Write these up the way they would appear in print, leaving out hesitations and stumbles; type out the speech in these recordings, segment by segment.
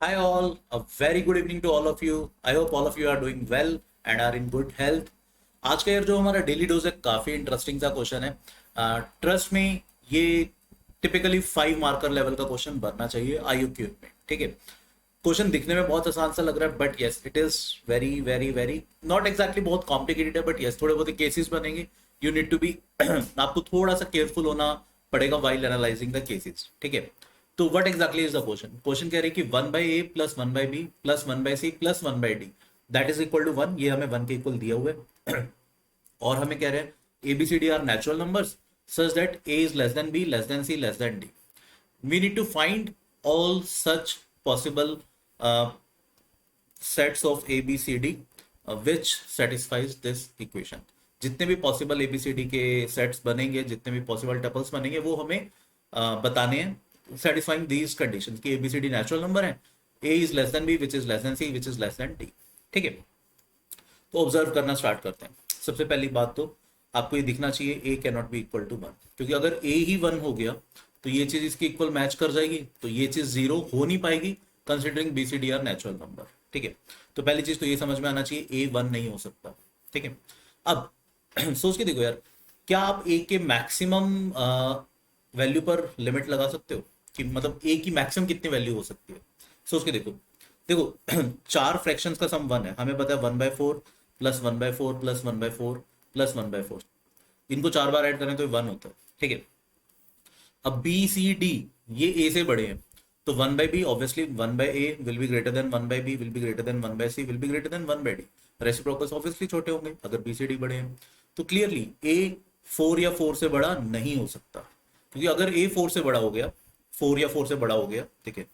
Hi all, a very good evening to all of you. I hope all of you are doing well and are in good health. आज का यार जो हमारा daily dose है काफी interesting सा question है। ट्रस्ट में ये टिपिकली 5 मार्कर लेवल का क्वेश्चन बनना चाहिए IUQ में। ठीक है, क्वेश्चन दिखने में बहुत आसान सा लग रहा है but yes it is very very very not exactly बहुत कॉम्प्लिकेटेड है बट यस थोड़े बहुत केसेस बनेंगे। यू नीड टू बी आपको थोड़ा सा केयरफुल होना पड़ेगा वाइल एनालाइजिंग द केसेस। ठीक है, तो what exactly is the question. Question कह रहे हैं कि 1/a plus 1/b plus 1/c plus 1/d that is equal to 1। ये हमें 1 के इक्वल दिया हुआ है और हमें कह रहे हैं ABCD are natural numbers such that a is less than b less than c less than d. We need to find all such possible sets of ABCD which satisfies this equation. जितने भी possible ABCD के sets बनेंगे, जितने भी possible tuples बनेंगे वो हमें बताने हैं satisfying these conditions कि ABCD नेचुरल नंबर है, a is less than b which is less than c which is less than d. ठीक है, तो ऑब्जर्व करना स्टार्ट करते हैं। सबसे पहली बात तो आपको ये दिखना चाहिए a cannot be equal to 1, क्योंकि अगर a ही 1 हो गया तो ये चीज इसकी इक्वल मैच कर जाएगी, तो ये चीज 0 हो नहीं पाएगी considering BCD are natural number. ठीक है, तो पहली चीज तो ये समझ में आना चाहिए a 1 नहीं हो सकता। ठीक है, अब सोच के देखो यार, क्या आप a के मैक्सिमम वैल्यू पर लिमिट लगा सकते हो कि मतलब a की मैक्सिमम कितनी वैल्यू हो सकती है। सोच के देखो, देखो चार फ्रैक्शंस का सम 1 है, हमें पता है 1/4 प्लस 1/4 प्लस 1/4 प्लस 1/4, इनको 4 बार ऐड करें तो 1 होता है। ठीक है, अब BCD ये a से बड़े हैं तो 1/b obviously 1/a will be greater than 1/b will be greater than 1/c will be greater than 1/d। Reciprocals obviously छोटे होंगे अगर BCD बड़े हैं, तो क्लियरली a 4 या 4 से बड़ा नहीं हो सकता, क्योंकि अगर a 4 से बड़ा हो गया, 4 या 4 से बड़ा हो गया, ठीक है,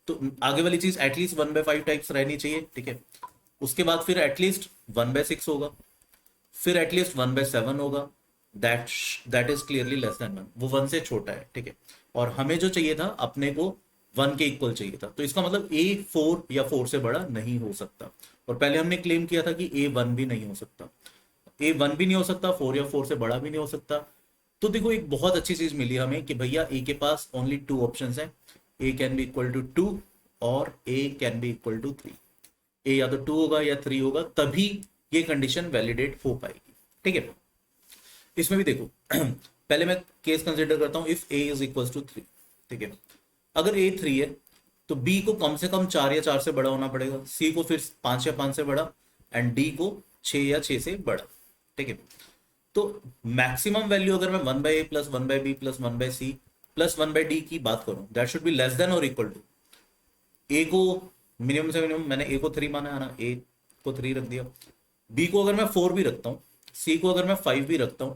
तो आगे वाली चीज एटलीस्ट 1/5 टाइप्स रहनी चाहिए। ठीक है, उसके बाद फिर एटलीस्ट 1/6 होगा, फिर एटलीस्ट 1/7 होगा, that that is clearly less than 1, वो 1 से छोटा है। ठीक है, और हमें जो चाहिए था अपने को 1 के इक्वल चाहिए था, तो इसका मतलब a 4 या 4 से बड़ा नहीं हो सकता। और पहले हमने क्लेम किया था कि a 1 भी नहीं हो सकता, a 1 भी नहीं हो सकता, 4 या 4 से बड़ा भी नहीं हो सकता। तो देखो एक बहुत अच्छी चीज मिली हमें कि भैया a के पास ओनली 2 ऑप्शंस हैं, a can be equal to 2 और a can be equal to 3। a या तो 2 होगा या 3 होगा, तभी ये कंडीशन वैलिडेट हो पाएगी। ठीक है, इसमें भी देखो पहले मैं केस कंसिडर करता हूं if a is equal to 3। ठीक है, अगर a 3 है तो b को कम से कम 4 या 4 से बड़ा होना पड़ेगा, c को फिर 5 या 5 से बड़ा एंड d को 6 या 6 से बड़ा। ठीक है, तो मैक्सिमम वैल्यू अगर मैं 1/a plus 1/b plus 1/c plus 1/d की बात करूं, that should be less than और इक्वल टू a को मिनिमम से मिनिमम, मैंने a को 3 माना है ना, a को 3 रख दिया, b को अगर मैं 4 भी रखता हूं, c को अगर मैं 5 भी रखता हूं,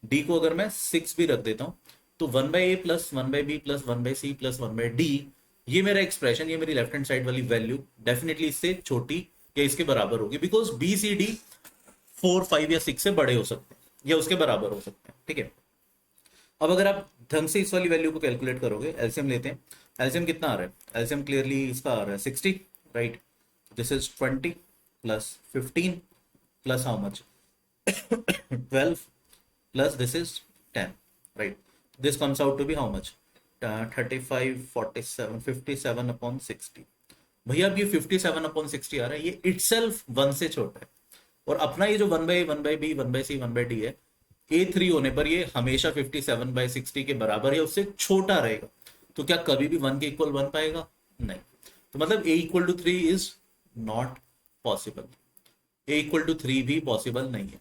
d को अगर मैं 6 भी रख देता हूं, तो 1/a plus 1/b plus 1/c plus 1/d, ये मेरा एक्सप्रेशन, ये मेरी लेफ्ट हैंड साइड वाली वैल्यू डेफिनेटली इससे छोटी या इसके बराबर होगी, बिकॉज BCD 4 5 या 6 से बड़े हो सकते हैं या उसके बराबर हो सकते हैं। ठीक है, अब अगर आप ढंग से इस वाली वैल्यू को कैलकुलेट करोगे, एलसीएम लेते हैं, एलसीएम कितना आ रहा है, एलसीएम क्लियरली इसका आ रहा है 60, right. This is 20 plus 15 plus how much 12 plus this is 10, right. This comes out to be how much 35 47 57 upon 60। भैया अब ये 57 अपॉन 60 आ रहा है, ये इटसेल्फ 1 से छोटा है, और अपना ये जो 1/a 1/b 1/c 1/d है, a3 होने पर ये हमेशा 57/60 के बराबर या उससे छोटा रहेगा, तो क्या कभी भी 1 के इक्वल बन पाएगा? नहीं। तो मतलब a equal to 3 is not possible, a equal to 3 भी पॉसिबल नहीं है।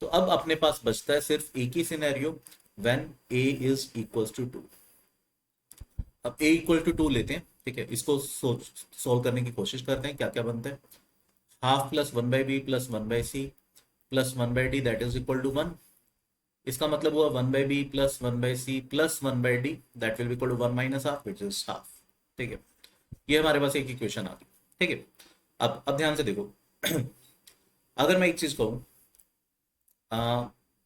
तो अब अपने पास बचता है सिर्फ एक ही scenario, when a is equal to 2। अब a इक्वल टू 2 लेते हैं, ठीक है, इसको सोल्व करने की कोशिश करते हैं, क्या क्या बनता है। Half plus 1/b plus 1/c plus 1/d that is equal to 1। इसका मतलब हुआ 1/b plus 1/c plus 1/d that will be equal to 1 minus half which is half. ठीक है, ये हमारे पास एक इक्वेशन आ गई। ठीक है, अब ध्यान से देखो अगर मैं एक चीज कहूं,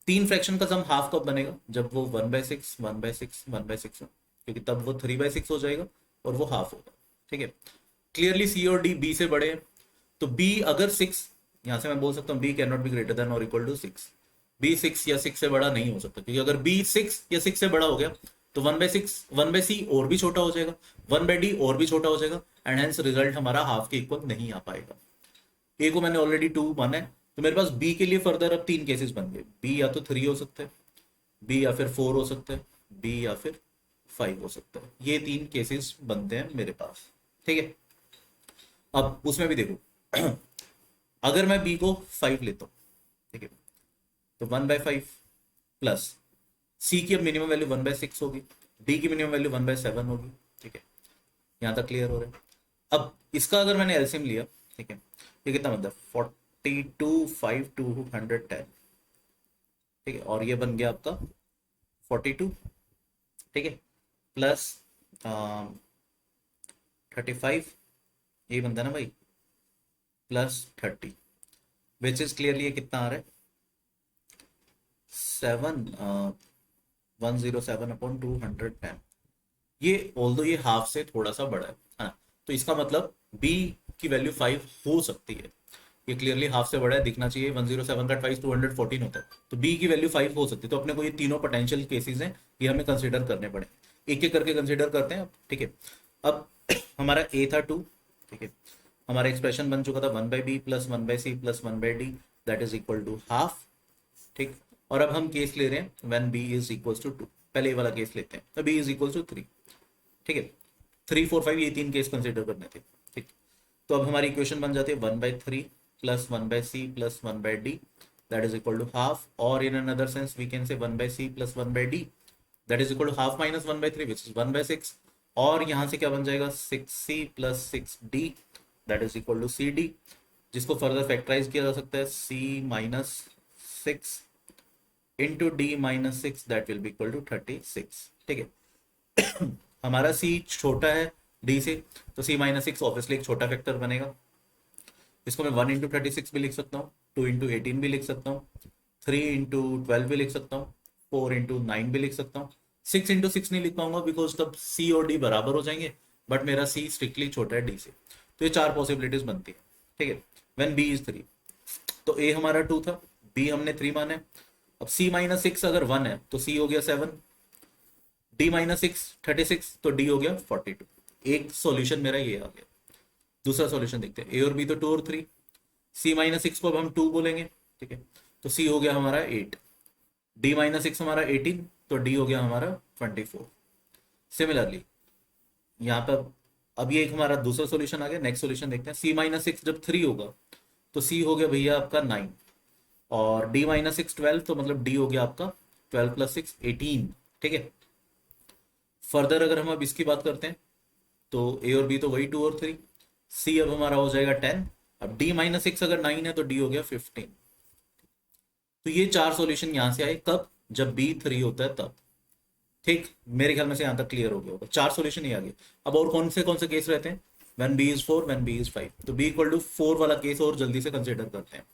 3 फ्रैक्शन का सम हाफ कब बनेगा, जब वो 1/6 1/6 1/6 हो, क्योंकि तब वो 3/6 हो जाएगा और वो हाफ होगा। ठीक है, क्लियरली सी और डी बी से बड़े हैं, तो b अगर 6, यहां से मैं बोल सकता हूं b can not be greater than और इक्वल टू 6, b 6 या 6 से बड़ा नहीं हो सकता, क्योंकि अगर b 6 या 6 से बड़ा हो गया तो 1/6 1/c और भी छोटा हो जाएगा, 1/d और भी छोटा हो जाएगा, एंड हेंस रिजल्ट हमारा हाफ के इक्वल नहीं आ पाएगा। ए को मैंने ऑलरेडी 2 माना है, तो मेरे पास बी के लिए फर्दर अब 3 केसेस बन गए। बी या तो 3 हो सकता है, बी या फिर 4 हो सकता है, बी या फिर 5 हो सकता है। ये 3 केसेस बनते हैं मेरे पास, ठीक है। अब उसमें भी देखो अगर मैं बी को 5 लेता हूँ, ठीक है, तो 1/5 प्लस सी की अब मिनिमम वैल्यू 1/6 होगी, डी की मिनिमम वैल्यू 1/7 होगी, ठीक है। यहाँ तक क्लियर हो रहा है। अब इसका अगर मैंने एलसीएम लिया, ठीक है, ये कितना बनता है 42 5 210, ठीक है, और ये बन गया आपका 42, ठीक है, प्लस 35, ये बनता है ना भाई, प्लस 30, विच इज क्लियरली ये कितना आ रहा है 107/210। ये ऑल्दो ये हाफ से थोड़ा सा बड़ा है ना, तो इसका मतलब बी की वैल्यू 5 हो सकती है। ये क्लियरली हाफ से बड़ा है, दिखना चाहिए 107 का ट्वाइस 214 होता है, तो बी की वैल्यू 5 हो सकती है। तो अपने को ये तीनों पोटेंशियल केसेस हैं, ये हमें कंसिडर करने पड़े, एक एक करके कंसिडर करते हैं अब, ठीक है। अब हमारा ए था 2, ठीक है, हमारा एक्सप्रेशन बन चुका था 1/b plus 1/c plus 1/d that is equal to half, ठीक। और अब हम केस ले रहे हैं when b is equal to 2, पहले ये वाला केस लेते हैं, तो b इज इक्वल टू 3, ठीक है। 3 4 5 ये 3 केस कंसिडर करने थे, ठीक। तो अब हमारी इक्वेशन बन जाती है 1/3 plus 1/c plus 1/d that is equal to half, और in another sense we can say 1/c plus 1/d that is equal to half minus 1/3 which is 1/6, और यहाँ से क्या बन जाएगा 6c plus 6d that is equal to cd, जिसको further factorise किया जा सकता है c minus 6 into D minus 6 that will be equal to 36, ठीक है। हमारा c छोटा है d से, तो c माइनस 6 ऑब्वियसली एक छोटा फैक्टर बनेगा। इसको मैं 1 इंटू 36 भी लिख सकता हूँ, 2 इंटू 18 भी लिख सकता हूँ, 3 इंटू 12 भी लिख सकता हूँ, 4 इंटू 9 भी लिख सकता हूँ। 6 इंटू 6 नहीं लिख पाऊंगा बिकॉज तब c और d बराबर हो जाएंगे, बट मेरा c स्ट्रिक्टली छोटा है d से, तो ये 4 पॉसिबिलिटीज बनती है, ठीक है। व्हेन b इज 3, तो a हमारा 2 था, b हमने 3 माना है। अब c माइनस 6 अगर 1 है तो c हो गया 7, d माइनस 6 36, तो d हो गया 42। एक सॉल्यूशन मेरा ये आ गया। दूसरा सॉल्यूशन देखते हैं, a और b तो 2 और 3, c माइनस 6 को अब हम 2 बोलेंगे, ठीक है, तो c हो गया हमारा 8, d माइनस 6 हमारा 18, तो d हो गया हमारा 24। सिमिलरली यहाँ पर अब ये एक हमारा दूसरा सॉल्यूशन आ गया। नेक्स्ट सॉल्यूशन देखते हैं, c माइनस 6 जब 3 होगा तो c हो गया भैया आपका 9, और d माइनस 6 12, तो मतलब d हो गया आपका 12 प्लस 6 18, ठीक है। फर्दर अगर हम अब इसकी बात करते हैं तो a और b तो वही 2 और 3, c अब हमारा हो जाएगा 10, अब d माइनस 6 अगर 9 है तो d हो गया 15। तो ये 4 सॉल्यूशन यहां से आए, कब, जब b 3 होता है तब, ठीक। मेरे ख्याल में से यहां तक क्लियर हो गया होगा, 4 सॉल्यूशन ही आ गए। अब और कौन से केस रहते हैं, when b is 4 when b is 5, तो b इक्वल टू 4 वाला केस और जल्दी से कंसिडर करते हैं।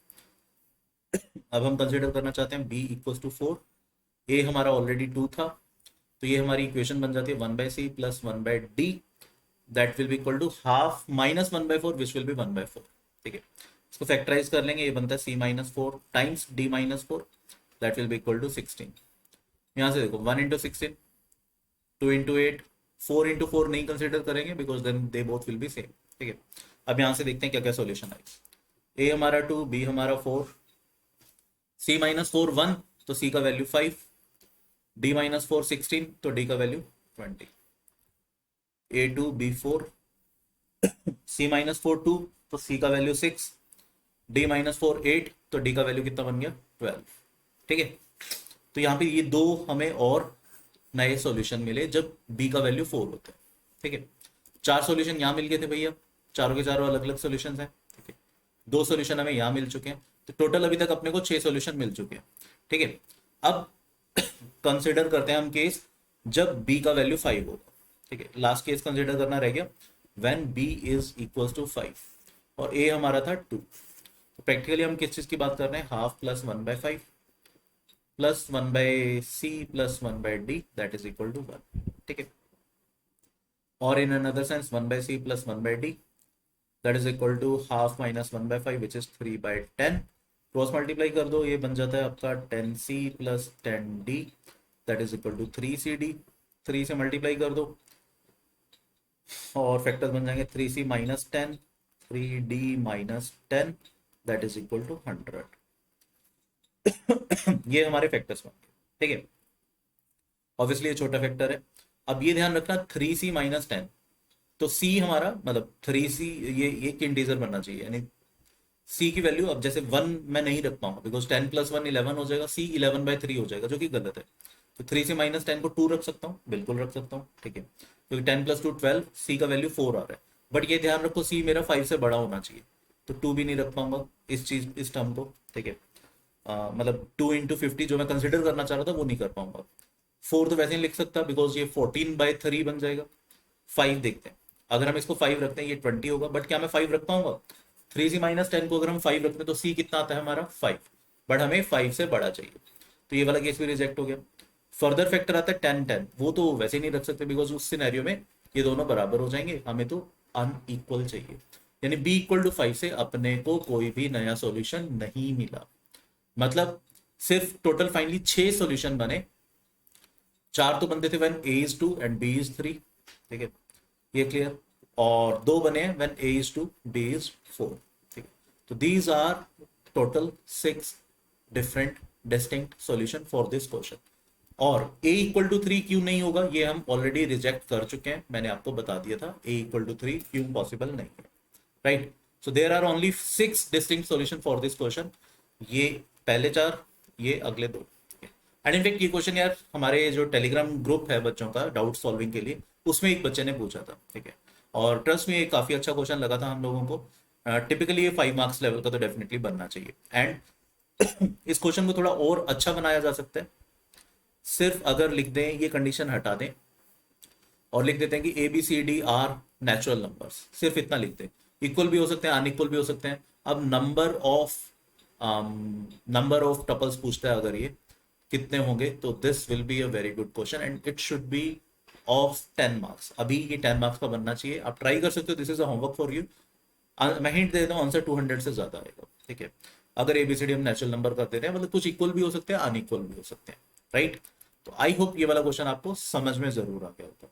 अब हम कंसिडर करना चाहते हैं b इक्वल टू 4, a हमारा ऑलरेडी 2 था, तो ये हमारी इक्वेशन बन जाती है 1/c plus 1/d that will be equal to half minus 1/4 which will be 1/4, ठीक है। इसको फैक्टराइज कर लेंगे, ये बनता है c minus 4 times d minus 4 that will be equal to 16। यहाँ से देखो 1 इंटू 16, 2 इंटू 8, 4 इंटू 4 नहीं कंसिडर करेंगे because then they both will be same, ठीक है। अब यहाँ से देखते हैं क्या क्या सोल्यूशन आएगा। a हमारा 2, b हमारा 4, c माइनस 4 1, तो c का वैल्यू 5, d माइनस 4 16, तो d का value 20, a2 b4, c minus 4 2, तो c का वैल्यू 6, d माइनस 4 8, तो d का वैल्यू कितना बन गया 12, ठीक है। तो यहाँ पे ये दो हमें और नए सॉल्यूशन मिले जब b का वैल्यू 4 होता है, ठीक है। 4 सॉल्यूशन यहाँ मिल गए थे भैया, चारों के चारों अलग अलग सॉल्यूशंस हैं, ठीक है। 2 सॉल्यूशन हमें यहाँ मिल चुके हैं, तो टोटल अभी तक अपने को 6 सॉल्यूशन मिल चुके हैं, ठीक है। अब कंसिडर करते हैं हम केस जब b का वैल्यू 5 होगा, ठीक है। लास्ट केस कंसिडर करना रह गया when b is equal to 5 और a हमारा था 2। तो प्रैक्टिकली हम किस चीज की बात कर रहे हैं, half plus 1/5 plus 1/c plus 1/d that is equal to 1, ठीक है। और in another sense 1/c plus 1/d that is equal to half minus 1/5 which is 3/10। Cross multiply कर दो, ये बन जाता है आपका 10c plus 10d that is equal to 3cd। 3 से मल्टीप्लाई कर दो, और फैक्टर्स बन जाएंगे 3c minus 10, 3d minus 10, that is equal to 100। ये हमारे फैक्टर्स बन गए, ठीक है। ऑब्वियसली ये छोटा फैक्टर है। अब ये ध्यान रखना 3c माइनस 10, तो c हमारा मतलब 3c, ये एक इंटीजर बनना चाहिए, यानी c की वैल्यू, अब जैसे 1 मैं नहीं रख पाऊंगा बिकॉज 10 प्लस 1 11 हो जाएगा, c 11/3 हो जाएगा जो कि गलत है। तो 3c माइनस 10 को 2 रख सकता हूँ, बिल्कुल रख सकता हूँ, ठीक है, क्योंकि 10 प्लस 2 12, c का वैल्यू 4 आ रहा है। बट ये ध्यान रखो c मेरा 5 से बड़ा होना चाहिए, तो 2 भी नहीं रख पाऊंगा इस चीज, इस टर्म को, ठीक है। मतलब 2 × 50 जो मैं कंसिडर करना चाह रहा था वो नहीं कर पाऊंगा। 4 तो वैसे नहीं लिख सकता बिकॉज ये 14/3 बन जाएगा। 5 देखते हैं, अगर हम इसको 5 रखते हैं ये 20 होगा, बट क्या मैं 5 रख पाऊंगा? 3c माइनस 10 को अगर हम 5 रखते हैं तो c कितना आता है हमारा 5, बट हमें 5 से बड़ा चाहिए, तो ये वाला केस भी रिजेक्ट हो गया। फर्दर फैक्टर आता है 10 10, वो तो वैसे ही नहीं रख सकते बिकॉज उस सिनेरियो में ये दोनों बराबर हो जाएंगे, हमें तो अनइक्वल चाहिए, यानी b इक्वल टू 5 से अपने को कोई भी नया सॉल्यूशन नहीं मिला। मतलब सिर्फ टोटल फाइनली 6 सॉल्यूशन बने, 4 तो बनते थे when a is 2 and b is 3, ठीक है, ये क्लियर। और 2 बने हैं when a is 2 b is 4, ठीक है। तो these are total 6 different distinct solution for this question. और a इक्वल टू 3 क्यों नहीं होगा, ये हम ऑलरेडी रिजेक्ट कर चुके हैं, मैंने आपको बता दिया था a इक्वल टू 3 क्यों पॉसिबल नहीं है, right. So there are only 6 distinct solution for this question, ये पहले 4, ये अगले 2। एंड इनफेक्ट ये क्वेश्चन यार हमारे जो टेलीग्राम ग्रुप है बच्चों का डाउट सॉल्विंग के लिए, उसमें एक बच्चे ने पूछा था, ठीक है। और ट्रस्ट में ये काफी अच्छा क्वेश्चन लगा था हम लोगों को। टिपिकली ये 5 मार्क्स लेवल का तो डेफिनेटली बनना चाहिए। एंड इस क्वेश्चन को थोड़ा और अच्छा बनाया जा सकता है, सिर्फ अगर लिख दें, ये कंडीशन हटा दें और लिख देते हैं कि A B C D are natural numbers, सिर्फ इतना लिख दें। इक्वल भी हो सकते हैं, अनइक्वल भी हो सकते हैं। अब नंबर ऑफ टपल्स पूछता है, अगर ये कितने होंगे, तो this will be a very good question and it should be of 10 marks. अभी ये 10 मार्क्स का बनना चाहिए, आप ट्राई कर सकते हो, this is a homework for you. मैं हिंट दे देता हूँ, आंसर 200 से ज्यादा आएगा, ठीक है। अगर एबीसीडी हम नेचुरल नंबर कर देते हैं, मतलब कुछ इक्वल भी हो सकते हैं, अनइक्वल भी हो सकते हैं, राइट। तो आई होप ये वाला क्वेश्चन आपको समझ में जरूर आ गया होगा।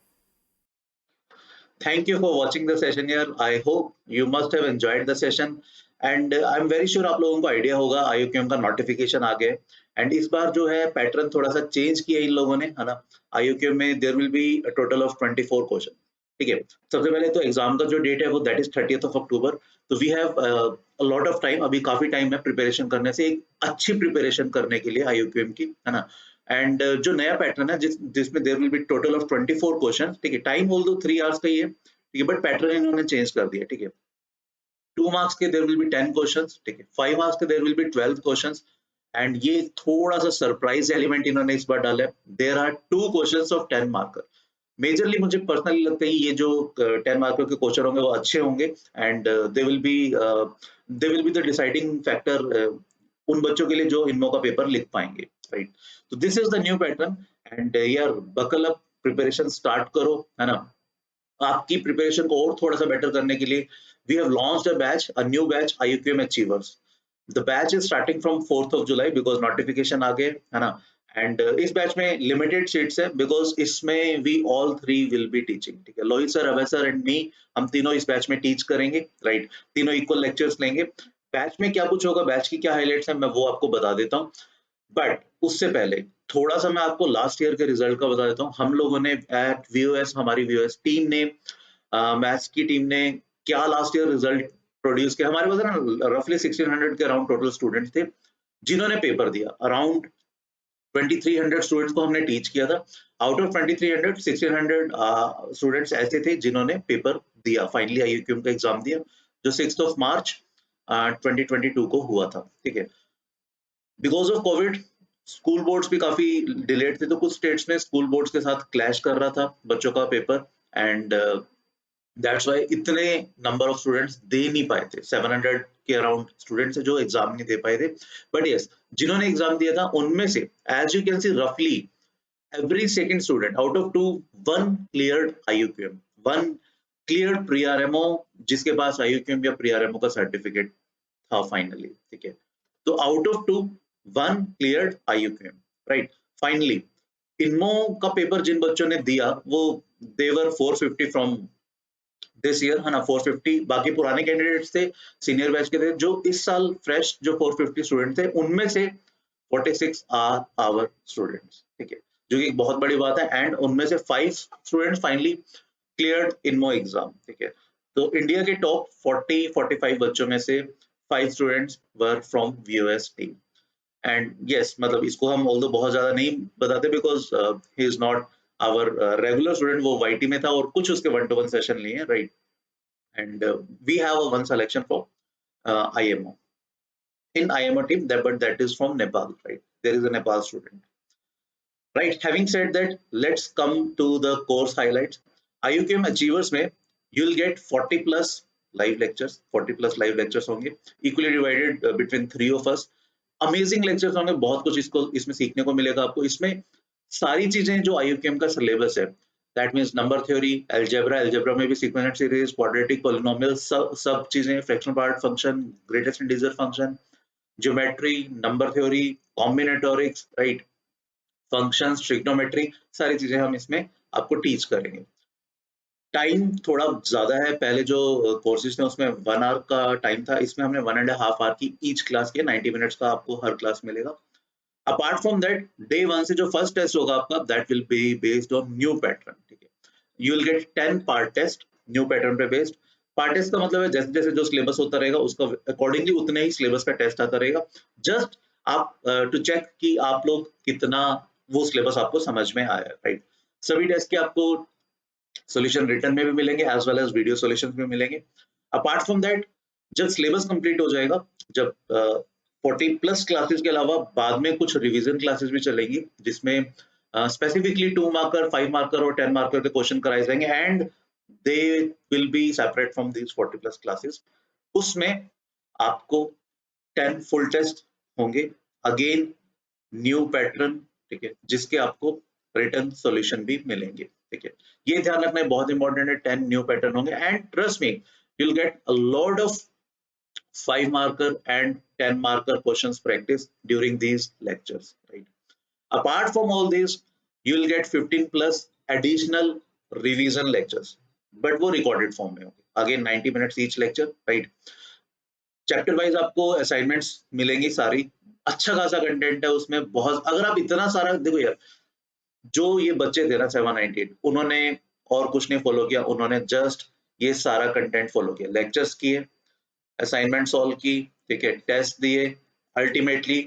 Thank you for watching the session here. I hope you must have enjoyed the session and I'm very sure आप लोगों को आइडिया होगा IUQM का नोटिफिकेशन आ गया है एंड इस बार जो है पैटर्न थोड़ा सा चेंज किया इन लोगों ने, है ना। IUQM में there will be a total of 24 question, ठीक है। सबसे पहले तो एग्जाम का जो डेट है वो दैट इज 30th अक्टूबर, तो we have a lot of time, अभी काफी टाइम है प्रिपरेशन करने से, एक अच्छी प्रिपरेशन करने के लिए IUQM की, है ना। एंड जो नया पैटर्न है जिसमें there will be total of 24 question, ठीक है। टाइम ऑल्दो 3 आवर्स का ही है, ठीक है, बट पैटर्न इन्होंने चेंज कर दिया, ठीक है। 2 मार्क्स के देयर विल बी 10 क्वेश्चंस, ठीक है। 5 मार्क्स के there will be 12 questions and ये थोड़ा सा सरप्राइज एलिमेंट इन्होंने इस बार डाला है, there are 2 questions of 10 marker. Majorly मुझे पर्सनली लगता है ये जो 10 मार्कर के क्वेश्चन होंगे वो अच्छे होंगे and they will be the deciding factor उन बच्चों के लिए जो इनमो का पेपर लिख पाएंगे, राइट। तो this is the new pattern and यार बकल अप, प्रिपरेशन स्टार्ट करो, है ना। आपकी प्रिपरेशन को और थोड़ा सा बेटर करने के लिए we have launched a new batch IUQM achievers. The batch is starting from 4th of July because notification आ गए, है ना। एंड इस बैच में लिमिटेड सीट्स है बिकॉज इसमें we all 3 will be teaching, ठीक है। Lohit sir, Abhay sir and me, हम तीनों इस बैच में टीच करेंगे, राइट। तीनों इक्वल लेक्चर्स लेंगे। बैच में क्या कुछ होगा, बैच की क्या हाइलाइट्स है, मैं वो आपको बता देता हूँ। बट उससे पहले थोड़ा सा मैं आपको लास्ट ईयर के रिजल्ट का बता देता हूँ। हम लोगों ने एट VOS, हमारी VOS टीम ने, मैथ्स की टीम ने क्या लास्ट ईयर रिजल्ट प्रोड्यूस किया। हमारे पास ना रफली 1600 के अराउंड टोटल स्टूडेंट्स थे जिन्होंने पेपर दिया। अराउंड 2300 स्टूडेंट्स को हमने टीच किया था। आउट ऑफ 2300, 1600 स्टूडेंट्स ऐसे थे जिन्होंने पेपर दिया, फाइनली IUQM का एग्जाम दिया, जो 6 मार्च 2022 को हुआ था, ठीक है। Because of Covid school boards भी काफी डिलेड थे, तो कुछ स्टेट्स में स्कूल बोर्ड्स के साथ क्लैश कर रहा था बच्चों का पेपर एंड दैट्स व्हाई इतने नंबर ऑफ स्टूडेंट्स दे नहीं पाए थे। 700 के अराउंड स्टूडेंट्स है जो एग्जाम नहीं दे पाए थे। बट यस, जिन्होंने एग्जाम दिया था उनमें से एज यू कैन सी रफली every second student out of 2, one cleared IUQM, one cleared pre-RMO, जिसके पास IUQM या pre-RMO का सर्टिफिकेट था फाइनली, ठीक है। तो out of 2, one cleared IUQM, right. Finally INMO का पेपर जिन बच्चों ने दिया वो देवर 450 फ्रॉम दिस ईयर है ना 450, बाकी पुराने कैंडिडेट्स थे, सीनियर बैच के थे, जो इस साल फ्रेश जो 450 स्टूडेंट थे, उनमें से 46 आर आवर स्टूडेंट्स, ठीक है, जो कि एक बहुत बड़ी बात है। एंड उनमें से 5 स्टूडेंट्स फाइनली क्लियर्ड इनमो एग्जाम, ठीक है। तो इंडिया के टॉप 40-45 बच्चों में से 5 students were from VOS team. And yes, मतलब इसको हम ऑल्दो बहुत ज्यादा नहीं बताते because he is not our regular student, वो वाईटी में था और कुछ उसके 1-to-1 सेशन लिए, right. And we have a one selection for IMO in IMO team, that but that is from Nepal, right? There is a Nepal student, right? Having said that, let's come to the course highlights. IUQM achievers में you'll get 40 plus live lectures, 40 plus live lectures होंगे, equally divided between 3 of us. Amazing lectures होंगे, बहुत कुछ इसको इसमें सीखने को मिलेगा आपको। इसमें सारी चीजें जो IUQM का सिलेबस है, that means number theory, algebra में भी सीक्वेंट सीरीज, क्वाड्रेटिक, पॉलिनोमियल, सब चीजें, fractional part function, greatest integer function, geometry, number theory, combinatorics, right, functions, trigonometry, सारी चीजें हम इसमें आपको टीच करेंगे। टाइम थोड़ा ज्यादा है, पहले जो कोर्सेज थे उसमें 1 आवर का टाइम था, इसमें हमने 1.5 आवर की ईच क्लास की, 90 मिनट्स का आपको हर क्लास मिलेगा। अपार्ट फ्रॉम दैट, डे 1 से जो फर्स्ट टेस्ट होगा आपका, that will be based on new pattern, ठीक है। You will get 10 part test new pattern पे बेस्ड। पार्ट टेस्ट का मतलब है जैसे जैसे जो सिलेबस होता रहेगा उसका अकॉर्डिंगली उतने ही सिलेबस का टेस्ट आता रहेगा, जस्ट आप टू चेक कि आप लोग कितना वो सिलेबस आपको समझ में आया, राइट। सभी टेस्ट के आपको सॉल्यूशन रिटर्न में भी मिलेंगे as well as video solutions में मिलेंगे। अपार्ट फ्रॉम दैट, जब सिलेबस कंप्लीट हो जाएगा, जब 40 प्लस क्लासेस के अलावा बाद में कुछ रिवीजन क्लासेस भी चलेंगी, जिसमें स्पेसिफिकली 2 मार्कर, 5 मार्कर और 10 मार्कर के क्वेश्चन कराए जाएंगे, and they will be separate from these 40 plus classes. उसमें आपको 10 फुल टेस्ट होंगे, अगेन न्यू पैटर्न, ठीक है, जिसके आपको रिटर्न सॉल्यूशन भी मिलेंगे, ठीक है। ये ध्यान रखना है, बहुत इंपॉर्टेंट है, 10 न्यू पैटर्न होंगे, and trust me, you will get a lot of 5 marker and 10 marker questions practice during these lectures, right? Apart from all these, you will get 15 plus additional revision lectures, but वो recorded form में होंगे, again 90 minutes each lecture, right? Chapter wise आपको assignments मिलेंगी सारी, अच्छा खासा content है उसमें, बहुत, अगर आप इतना सारा देखो यार, जो ये बच्चे थे ना 798, उन्होंने और कुछ नहीं फॉलो किया, उन्होंने जस्ट ये सारा कंटेंट फॉलो किया, लेक्चर्स किए, असाइनमेंट सॉल्व की, ठीक है, टेस्ट दिए, अल्टीमेटली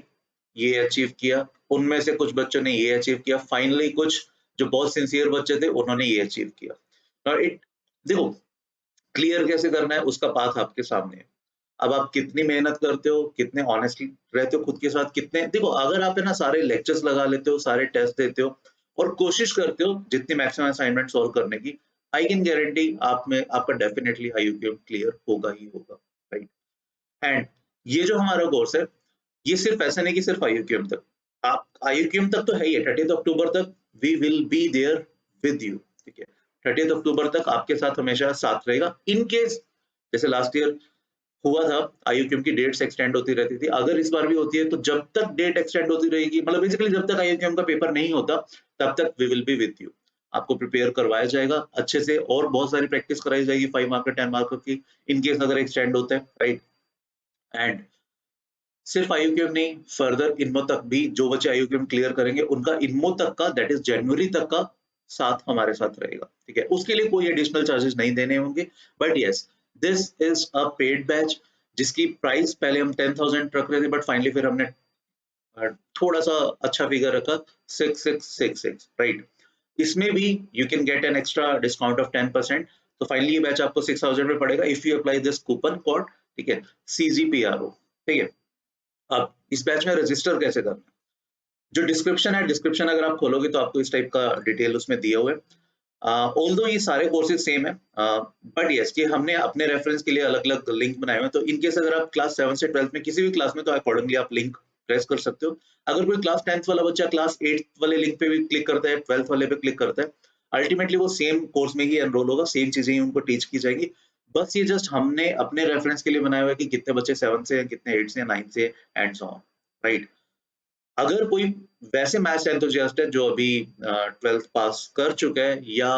ये अचीव किया। उनमें से कुछ बच्चों ने ये अचीव किया, फाइनली कुछ जो बहुत सिंसियर बच्चे थे उन्होंने ये अचीव किया। Now देखो, क्लियर कैसे करना है उसका पाथ आपके सामने है। अब आप कितनी मेहनत करते हो, कितने ऑनेस्टली रहते हो खुद के साथ, कितने, देखो अगर आप है ना सारे लेक्चर्स लगा लेते हो, सारे टेस्ट देते हो और कोशिश करते हो जितनी मैक्सिमम असाइनमेंट सॉल्व करने की, आई कैन गारंटी आप में आपका डेफिनेटली IUQM क्लियर होगा ही होगा, राइट। एंड ये जो हमारा कोर्स है, ये सिर्फ ऐसा नहीं कि सिर्फ IUQM तक, आप IUQM तक तो है ही है, 30 अक्टूबर तक we will be there with you, ठीक है। 30 अक्टूबर तक आपके साथ हमेशा साथ रहेगा। इन केस जैसे लास्ट ईयर हुआ था, IUQM की डेट्स एक्सटेंड होती रहती थी, अगर इस बार भी होती है तो जब तक डेट एक्सटेंड होती रहेगी, मतलब बेसिकली जब तक IUQM का पेपर नहीं होता तब तक we will be with you. आपको प्रिपेयर करवाया जाएगा अच्छे से और बहुत सारी प्रैक्टिस कराई जाएगी 5 मार्कर 10 मार्कर की, इन केस अगर एक्सटेंड होता है, राइट। एंड सिर्फ IUQM नहीं, फर्दर इनमो तक भी जो बच्चे IUQM क्लियर करेंगे उनका इनमो तक का, दैट इज जनवरी तक का साथ हमारे साथ रहेगा, ठीक है। उसके लिए कोई एडिशनल चार्जेस नहीं देने होंगे, but yes, this is a paid batch जिसकी प्राइस पहले हम 10,000 रख रहे थे, बट फाइनली फिर हमने थोड़ा सा अच्छा फिगर रखा, 6666, राइट। इसमें भी you can get an extra discount of 10%, तो फाइनली ये बैच आपको 6,000 में पड़ेगा if you apply this coupon code, ठीक है, CGPRO, ठीक है। अब इस बैच में रजिस्टर कैसे करना है, जो डिस्क्रिप्शन है, डिस्क्रिप्शन अगर आप खोलोगे तो आपको इस टाइप का डिटेल उसमें दिया हुआ है। ऑल्दो ये सारे कोर्सेज सेम है, बट यस ये हमने अपने रेफरेंस के लिए अलग अलग लिंक बनाए हुए हैं, तो इन केस अगर आप क्लास 7 से 12 में किसी भी क्लास में, तो अकॉर्डिंगली आप लिंक प्रेस कर सकते हो। अगर कोई क्लास 10th वाला बच्चा क्लास 8th वाले लिंक पे भी क्लिक करता है, 12th वाले पे क्लिक करता है, अल्टीमेटली वो सेम कोर्स में ही एनरोल होगा, सेम चीजें ही उनको टीच की जाएंगी। बस ये जस्ट हमने अपने रेफरेंस के लिए बनाया हुआ है कि कितने बच्चे 7 से हैं, कितने 8 से हैं, 9 से, एंड सो ऑन, राइट। अगर कोई वैसे मैथ्स एंथुसियास्ट है जो अभी 12th पास कर चुका है, या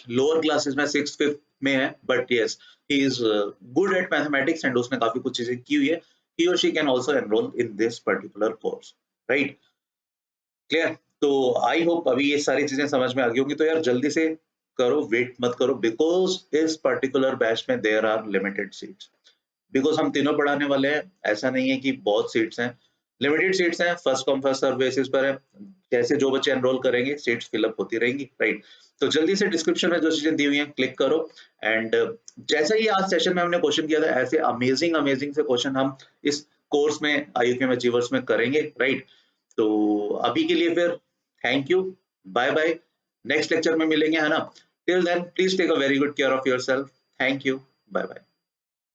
लोअर क्लासेस में 6th 5th में है, but yes he is good at mathematics and उसने काफी कुछ चीजें की हुई है. He or she can also enroll in this particular course, right? Clear. तो आई होप अभी ये सारी चीजें समझ में आ गई होंगी. तो यार जल्दी से करो, वेट मत करो, बिकॉज इस पर्टिकुलर बैच में there are limited seats. Because हम तीनों पढ़ाने वाले हैं, ऐसा नहीं है कि बहुत सीट्स हैं, लिमिटेड सीट्स हैं, first come first serve basis पर है. जैसे जो बच्चे एनरोल करेंगे सीट्स फिलअप होती रहेंगी, राइट. तो जल्दी से डिस्क्रिप्शन में जो चीजें दी हुई हैं क्लिक करो. एंड जैसा ही आज सेशन में हमने क्वेश्चन किया था, ऐसे अमेजिंग अमेजिंग से क्वेश्चन हम इस कोर्स में IUCAM अचीवर्स में करेंगे, राइट. तो अभी के लिए फिर thank you, bye bye, next lecture में मिलेंगे, है ना. Till then please take a very good care of yourself. Thank you, bye bye.